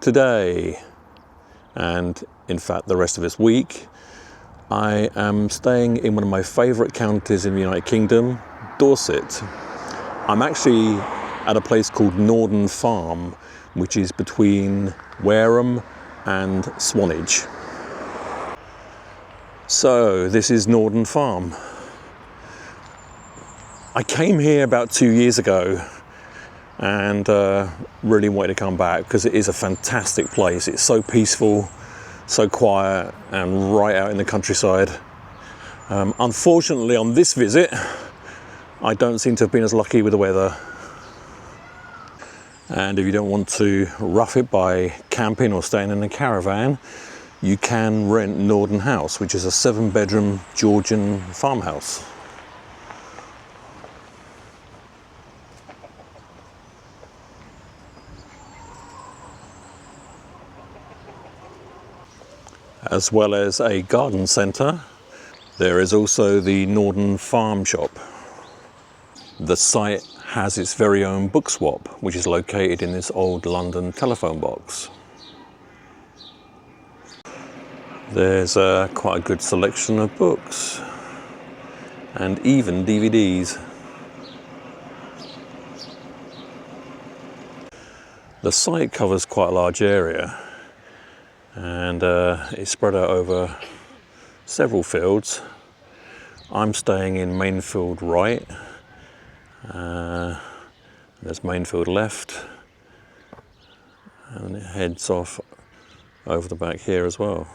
Today, and in fact the rest of this week, I am staying in one of my favourite counties in the United Kingdom, Dorset. I'm actually at a place called Nordern Farm, which is between Wareham and Swanage. So this is Nordern Farm. I came here about 2 years ago and really wanted to come back because it is a fantastic place. It's so peaceful, so quiet, and right out in the countryside. Unfortunately, on this visit, I don't seem to have been as lucky with the weather. And if you don't want to rough it by camping or staying in a caravan, you can rent Nordern House, which is a 7-bedroom Georgian farmhouse. As well as a garden centre, there is also the Nordern Farm Shop. The site has its very own book swap, which is located in this old London telephone box. There's quite a good selection of books and even DVDs. The site covers quite a large area, and it's spread out over several fields. I'm staying in Mainfield right, there's Mainfield left, and it heads off over the back here as well.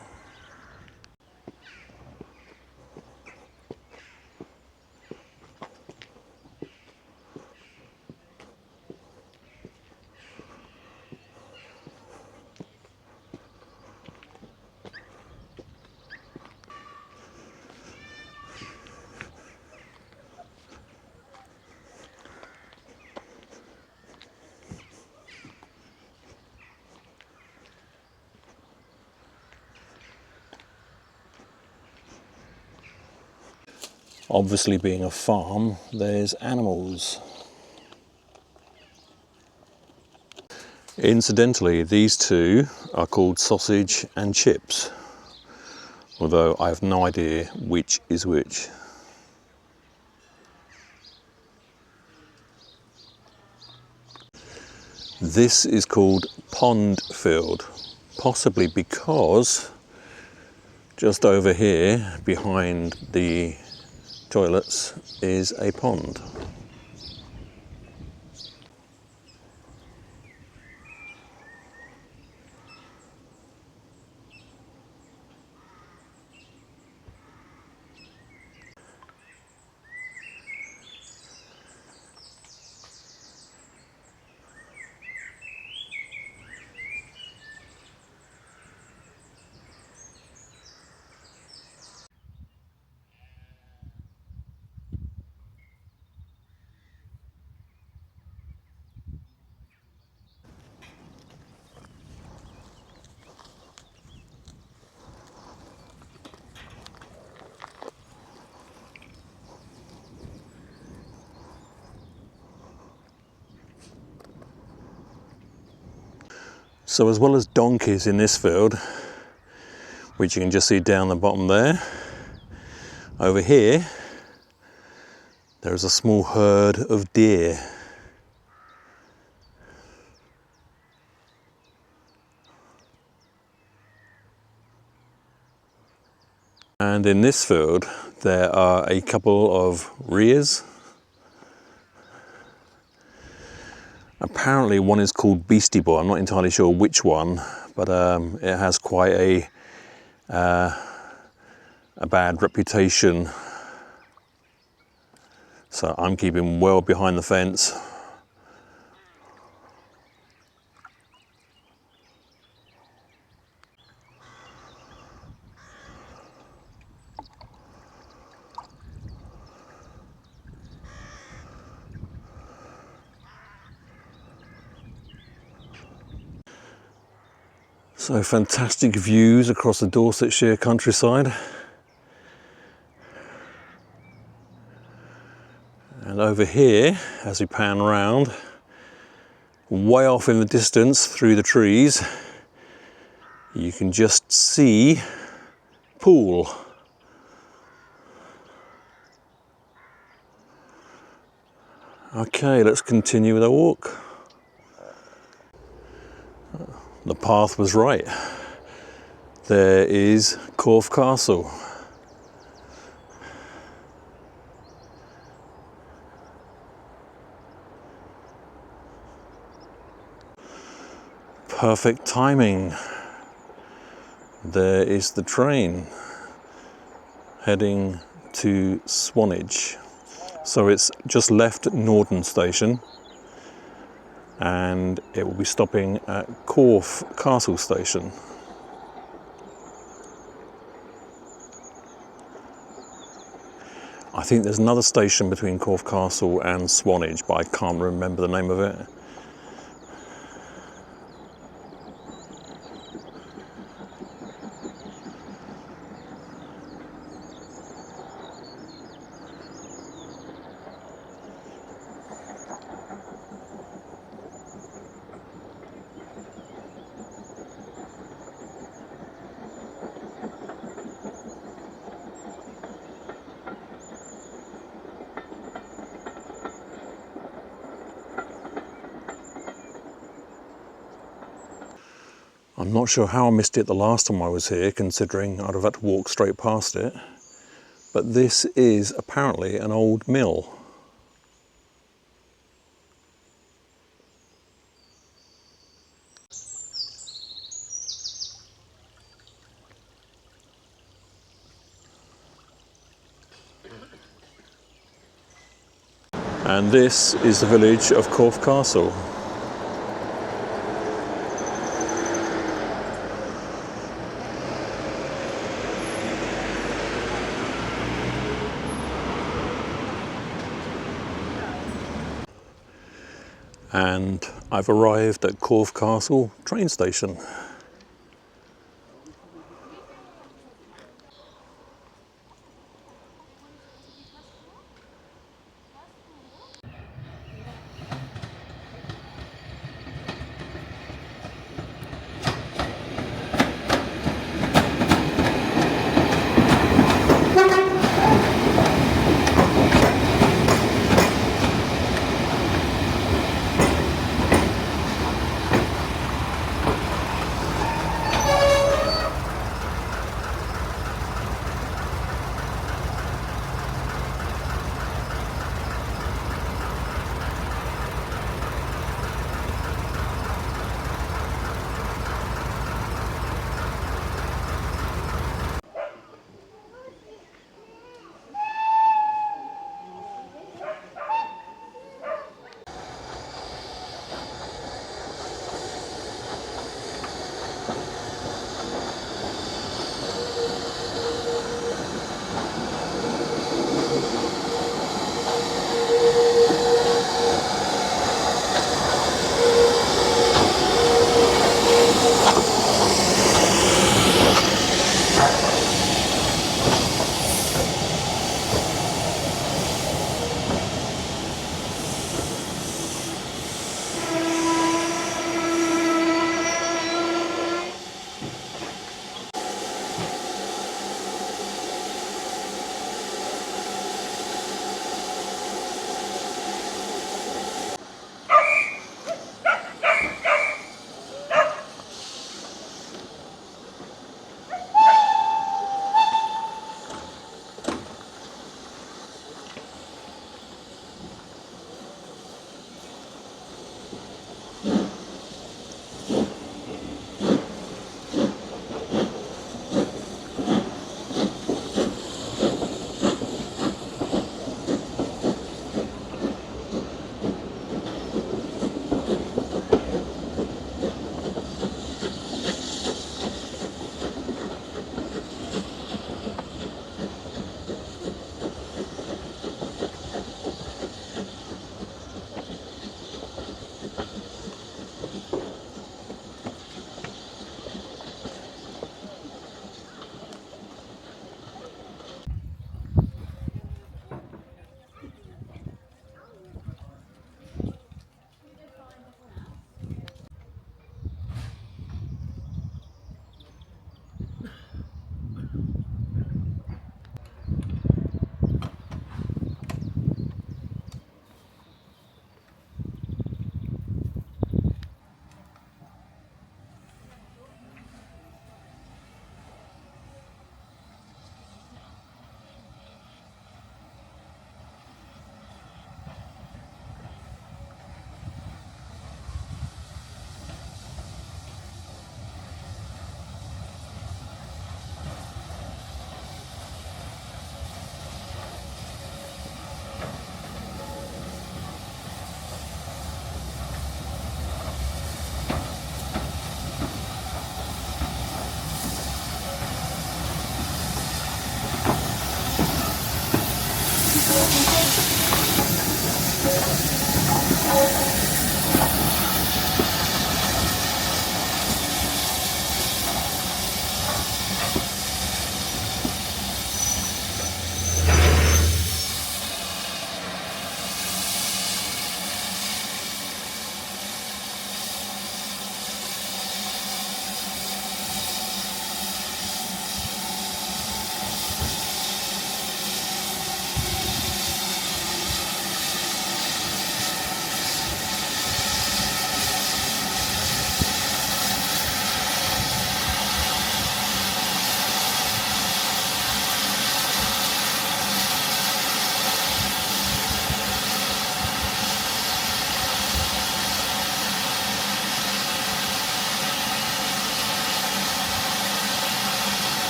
Obviously, being a farm, there's animals. Incidentally, these two are called sausage and chips, although I have no idea which is which. This is called Pond Field, possibly because just over here behind the toilets is a pond. So as well as donkeys in this field, which you can just see down the bottom there, over here there is a small herd of deer. And in this field there are a couple of rheas. Apparently one is called Beastie Boy. I'm not entirely sure which one, but it has quite a bad reputation. So I'm keeping well behind the fence. So fantastic views across the Dorsetshire countryside. And over here, as we pan round, way off in the distance through the trees, You can just see pool. Okay, let's continue with our walk. The path was right. There is Corfe Castle. Perfect timing. There is the train heading to Swanage. So it's just left Nordern station and it will be stopping at Corfe Castle station. I think there's another station between Corfe Castle and Swanage, but I can't remember the name of it. I'm not sure how I missed it the last time I was here, considering I'd have had to walk straight past it. But this is apparently an old mill. And this is the village of Corfe Castle. And I've arrived at Corfe Castle train station.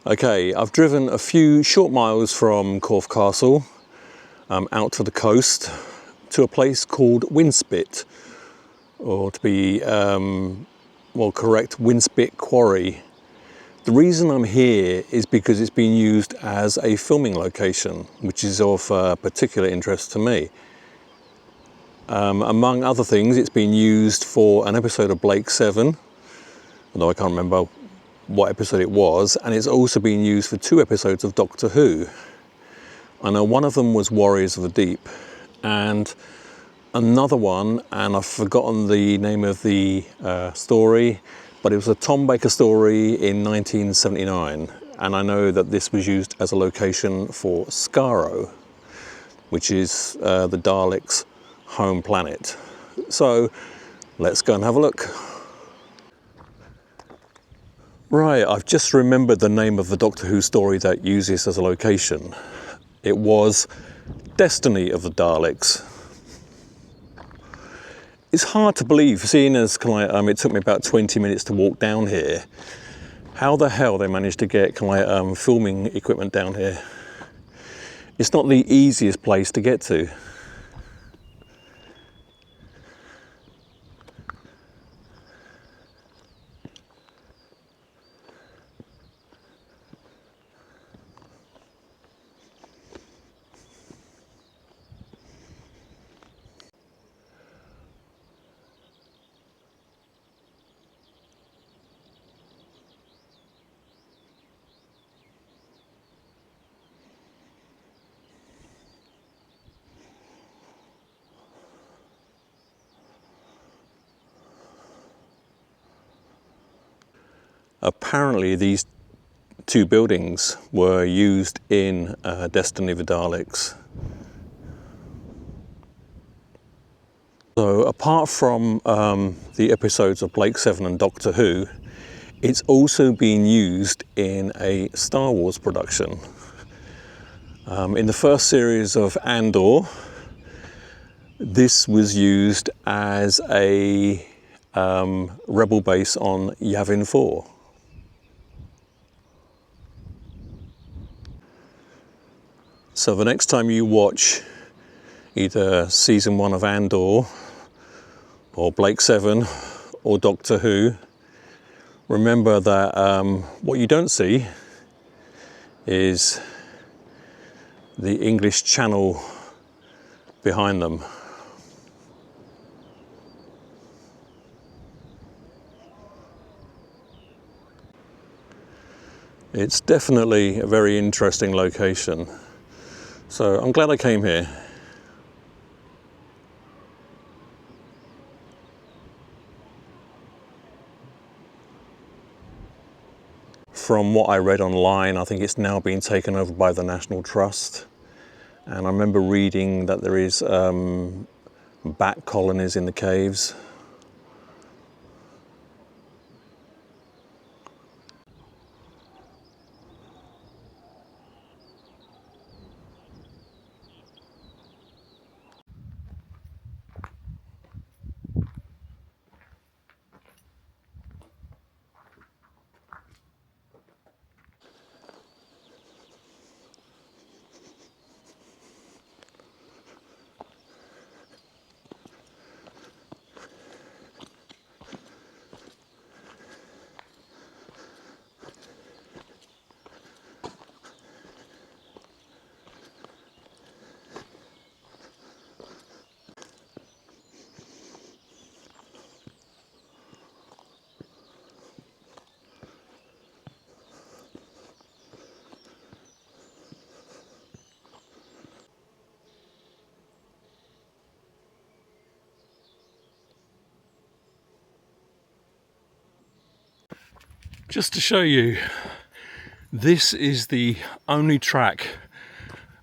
Okay, I've driven a few short miles from Corfe Castle out to the coast to a place called Winspit, or to be more correct, Winspit Quarry. The reason I'm here is because it's been used as a filming location, which is of particular interest to me. Among other things, it's been used for an episode of Blake 7, although I can't remember what episode it was, and it's also been used for 2 episodes of Doctor Who. I know one of them was Warriors of the Deep, and another one, and I've forgotten the name of the story, but it was a Tom Baker story in 1979, and I know that this was used as a location for Skaro, which is the Daleks' home planet. So let's go and have a look. Right, I've just remembered the name of the Doctor Who story that used this as a location. It was Destiny of the Daleks. It's hard to believe, seeing as it took me about 20 minutes to walk down here, how the hell they managed to get filming equipment down here. It's not the easiest place to get to. Apparently these 2 buildings were used in Destiny of the Daleks. So apart from the episodes of Blake 7 and Doctor Who, it's also been used in a Star Wars production. In the first series of Andor, this was used as a rebel base on Yavin 4. So the next time you watch either season 1 of Andor or Blake 7 or Doctor Who, remember that what you don't see is the English Channel behind them. It's definitely a very interesting location. So I'm glad I came here. From what I read online, I think it's now been taken over by the National Trust. And I remember reading that there is bat colonies in the caves. Just to show you, this is the only track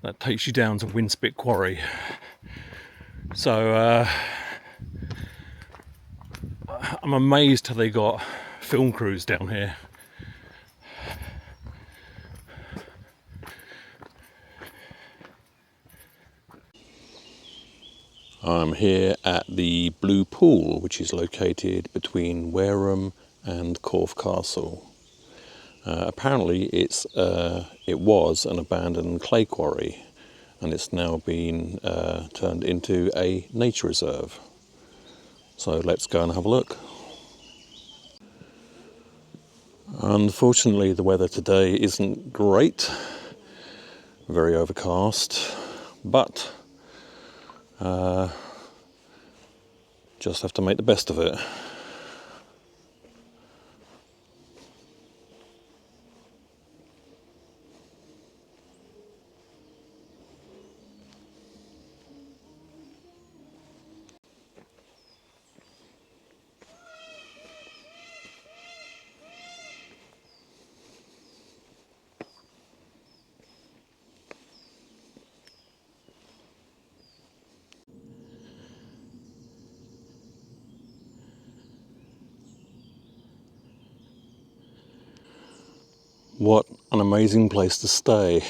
that takes you down to Winspit Quarry. So I'm amazed how they got film crews down here. I'm here at the Blue Pool, which is located between Wareham and Corfe Castle. Apparently it was an abandoned clay quarry, and it's now been turned into a nature reserve. So let's go and have a look. Unfortunately, the weather today isn't great, very overcast, but just have to make the best of it. What an amazing place to stay.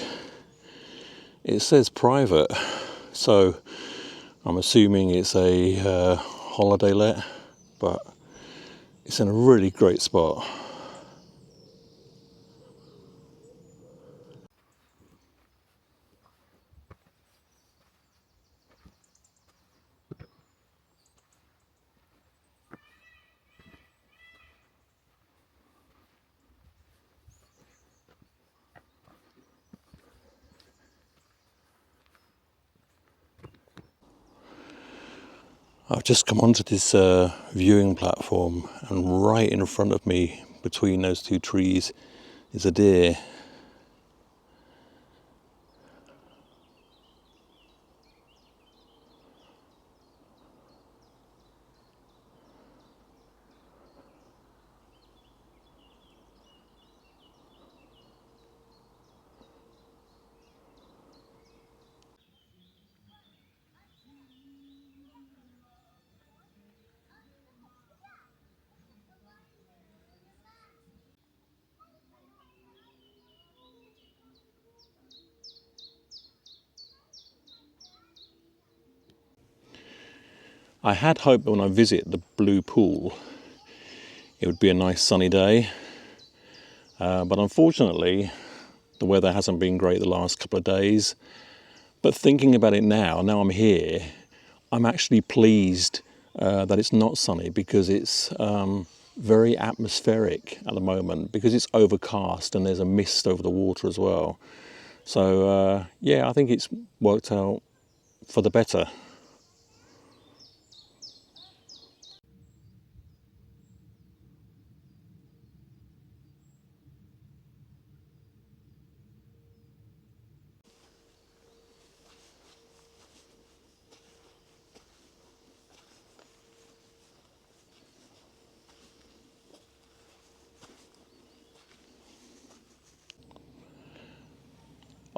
It says private, so I'm assuming it's a holiday let, but it's in a really great spot. I've just come onto this viewing platform, and right in front of me, between those two trees, is a deer. I had hoped that when I visit the Blue Pool, it would be a nice sunny day, but unfortunately, the weather hasn't been great the last couple of days. But thinking about it now I'm here, I'm actually pleased that it's not sunny, because it's very atmospheric at the moment, because it's overcast and there's a mist over the water as well. So yeah, I think it's worked out for the better.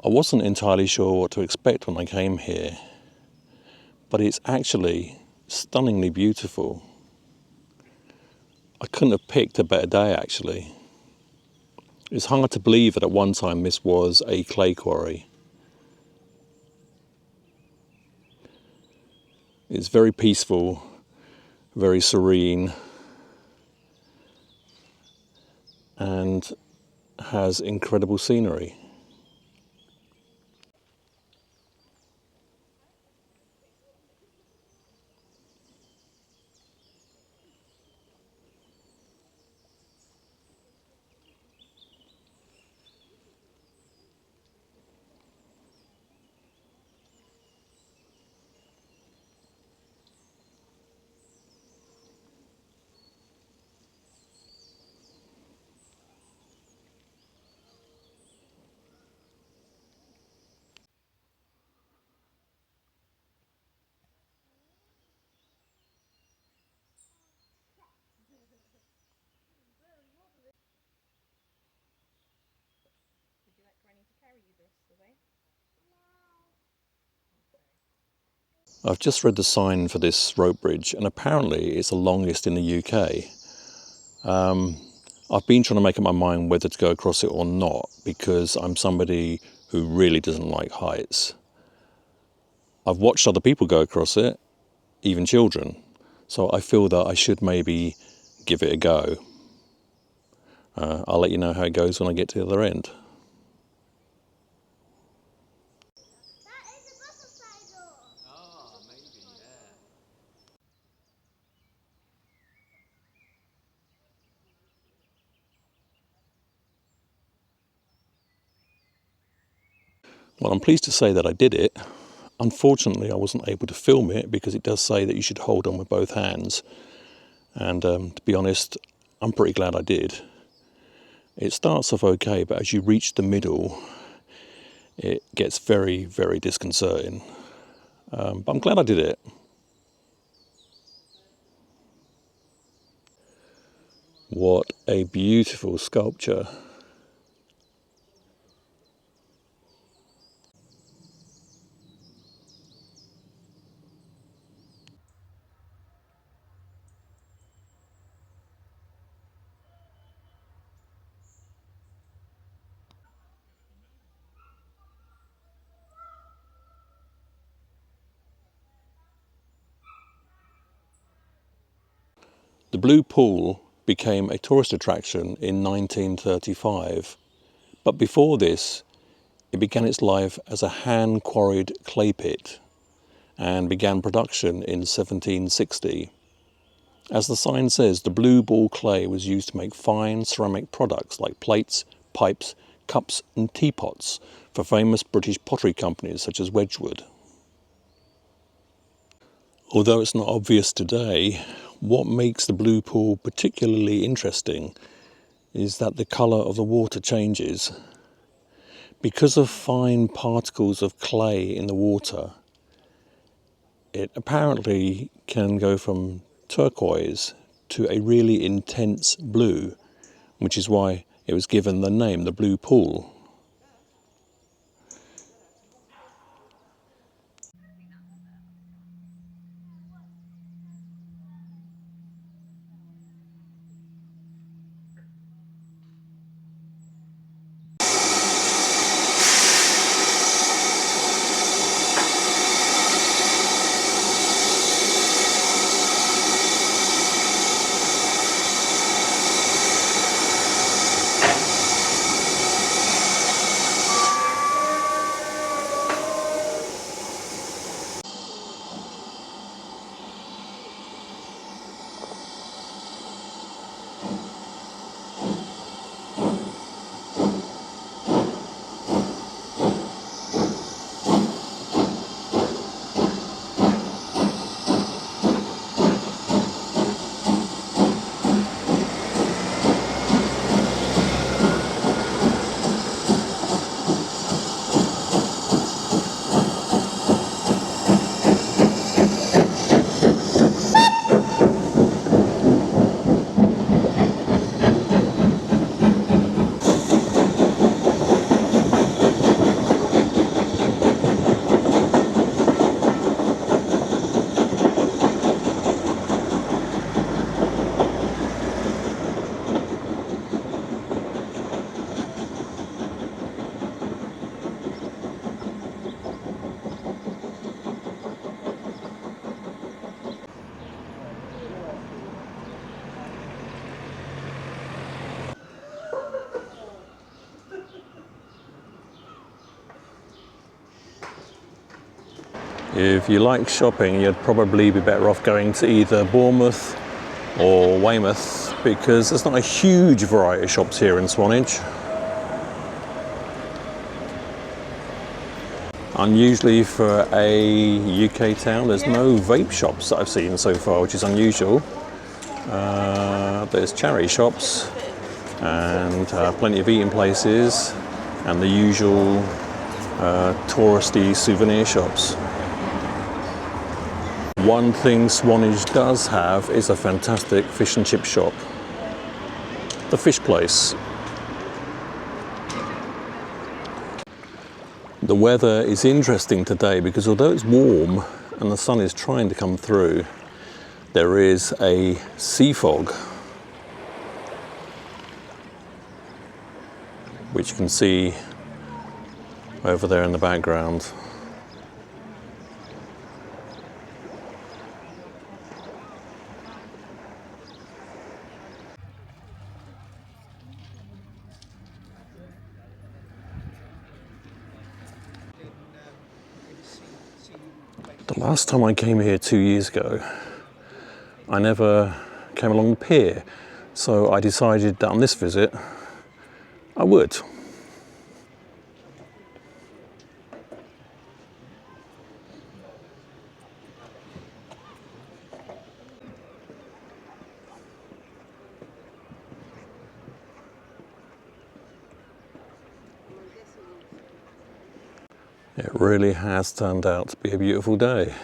I wasn't entirely sure what to expect when I came here, but it's actually stunningly beautiful. I couldn't have picked a better day, actually. It's hard to believe that at one time this was a clay quarry. It's very peaceful, very serene, and has incredible scenery. I've just read the sign for this rope bridge, and apparently it's the longest in the UK. I've been trying to make up my mind whether to go across it or not, because I'm somebody who really doesn't like heights. I've watched other people go across it, even children, so I feel that I should maybe give it a go. I'll let you know how it goes when I get to the other end. Well, I'm pleased to say that I did it. Unfortunately, I wasn't able to film it because it does say that you should hold on with both hands. And to be honest, I'm pretty glad I did. It starts off okay, but as you reach the middle, it gets very, very disconcerting. But I'm glad I did it. What a beautiful sculpture. The Blue Pool became a tourist attraction in 1935, but before this it began its life as a hand-quarried clay pit and began production in 1760. As the sign says, the blue ball clay was used to make fine ceramic products like plates, pipes, cups and teapots for famous British pottery companies such as Wedgwood. Although it's not obvious today, what makes the Blue Pool particularly interesting is that the colour of the water changes. Because of fine particles of clay in the water, it apparently can go from turquoise to a really intense blue, which is why it was given the name the Blue Pool. If you like shopping, you'd probably be better off going to either Bournemouth or Weymouth because there's not a huge variety of shops here in Swanage. Unusually for a UK town, there's no vape shops that I've seen so far, which is unusual. There's charity shops and plenty of eating places and the usual touristy souvenir shops. One thing Swanage does have is a fantastic fish and chip shop. The Fish Place. The weather is interesting today because although it's warm and the sun is trying to come through, there is a sea fog, which you can see over there in the background. The last time I came here 2 years ago, I never came along the pier, so I decided that on this visit I would. It really has turned out to be a beautiful day.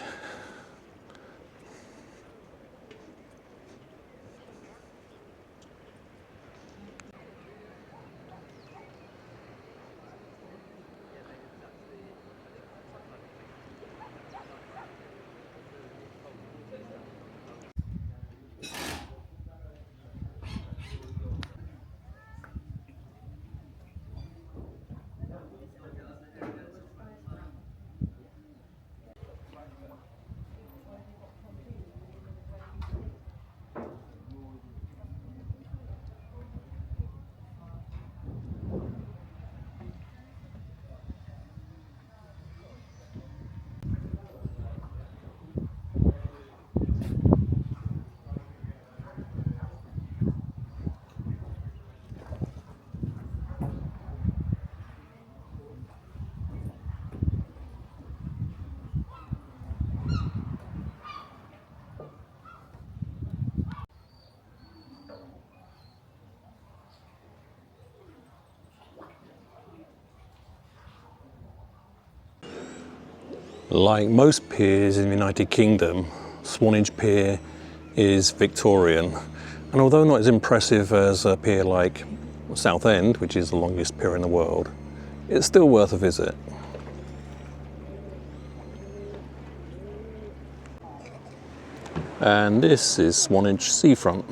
Like most piers in the United Kingdom, Swanage Pier is Victorian, and although not as impressive as a pier like Southend, which is the longest pier in the world, it's still worth a visit. And this is Swanage seafront.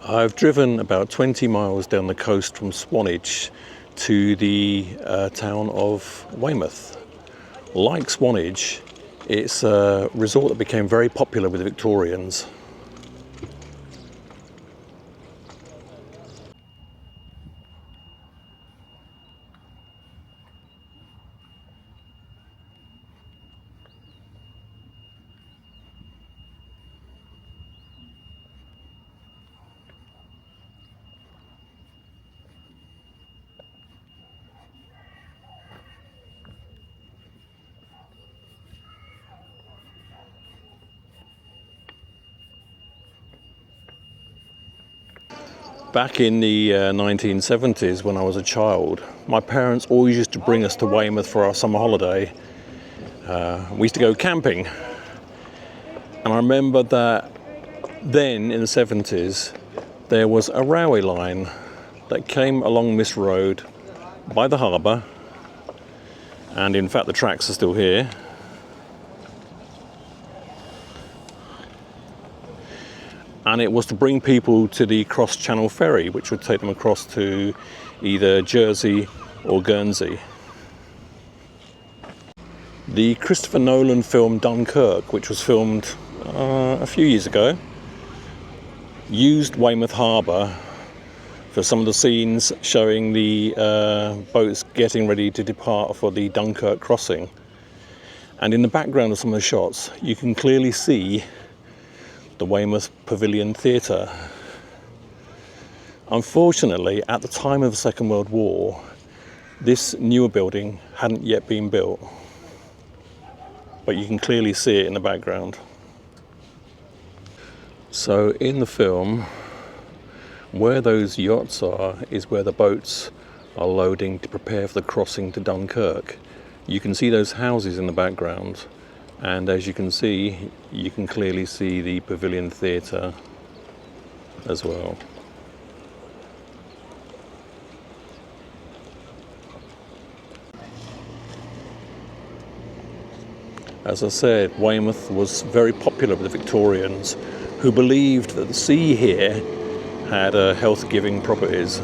I've driven about 20 miles down the coast from Swanage to the town of Weymouth. Like Swanage, it's a resort that became very popular with the Victorians. Back in the 1970s, when I was a child, my parents always used to bring us to Weymouth for our summer holiday. We used to go camping. And I remember that then, in the 70s, there was a railway line that came along this road by the harbour. And in fact, the tracks are still here. and it was to bring people to the cross-channel ferry, which would take them across to either Jersey or Guernsey. The Christopher Nolan film Dunkirk, which was filmed a few years ago, used Weymouth Harbour for some of the scenes showing the boats getting ready to depart for the Dunkirk crossing. And in the background of some of the shots, you can clearly see the Weymouth Pavilion Theatre. Unfortunately, at the time of the Second World War, this newer building hadn't yet been built, but you can clearly see it in the background. So in the film, where those yachts are is where the boats are loading to prepare for the crossing to Dunkirk. You can see those houses in the background, and as you can see, you can clearly see the Pavilion Theatre as well. As I said, Weymouth was very popular with the Victorians, who believed that the sea here had health-giving properties.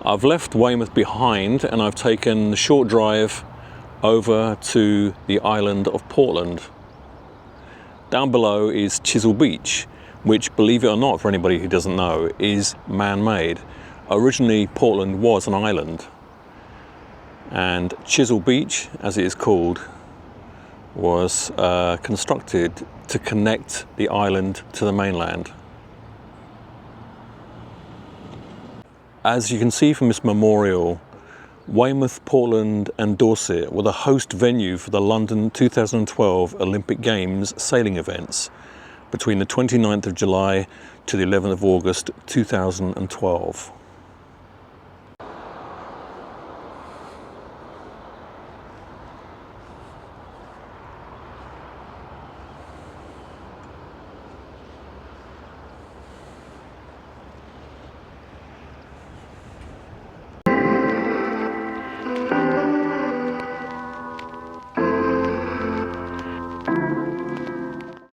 I've left Weymouth behind and I've taken the short drive over to the island of Portland. Down below is Chisel Beach, which, believe it or not, for anybody who doesn't know, is man-made. Originally, Portland was an island, and Chisel Beach, as it is called, was constructed to connect the island to the mainland. As you can see from this memorial, Weymouth, Portland and Dorset were the host venue for the London 2012 Olympic Games sailing events between the 29th of July to the 11th of August 2012.